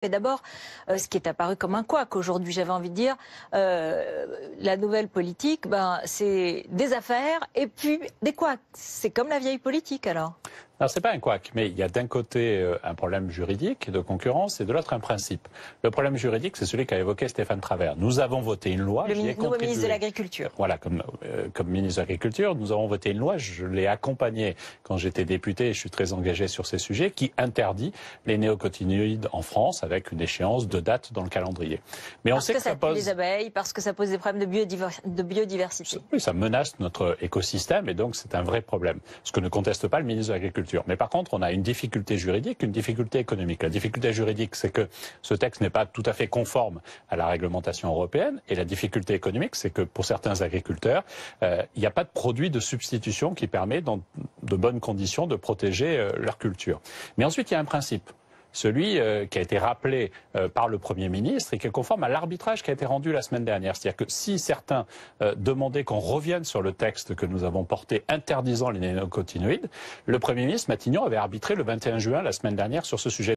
Et d'abord, ce qui est apparu comme un couac aujourd'hui, j'avais envie de dire, la nouvelle politique, c'est des affaires et puis des couacs. C'est comme la vieille politique alors. Alors, c'est pas un couac, mais il y a d'un côté un problème juridique de concurrence et de l'autre un principe. Le problème juridique, c'est celui qu'a évoqué Stéphane Travert. Nous avons voté une loi. Le nouveau ministre de l'Agriculture. Voilà, comme ministre de l'Agriculture, nous avons voté une loi. Je l'ai accompagnée quand j'étais député et je suis très engagé sur ces sujets, qui interdit les néonicotinoïdes en France avec une échéance de date dans le calendrier. Mais on sait que ça pose les abeilles, parce que ça pose des problèmes de biodiversité. Oui, ça menace notre écosystème et donc c'est un vrai problème. Ce que ne conteste pas le ministre de l'Agriculture. Mais par contre, on a une difficulté juridique, une difficulté économique. La difficulté juridique, c'est que ce texte n'est pas tout à fait conforme à la réglementation européenne. Et la difficulté économique, c'est que pour certains agriculteurs, il n'y a pas de produit de substitution qui permet, dans de bonnes conditions, de protéger leur culture. Mais ensuite, il y a un principe. Celui qui a été rappelé par le Premier ministre et qui est conforme à l'arbitrage qui a été rendu la semaine dernière. C'est-à-dire que si certains demandaient qu'on revienne sur le texte que nous avons porté interdisant les néonicotinoïdes, le Premier ministre Matignon avait arbitré le 21 juin, la semaine dernière, sur ce sujet.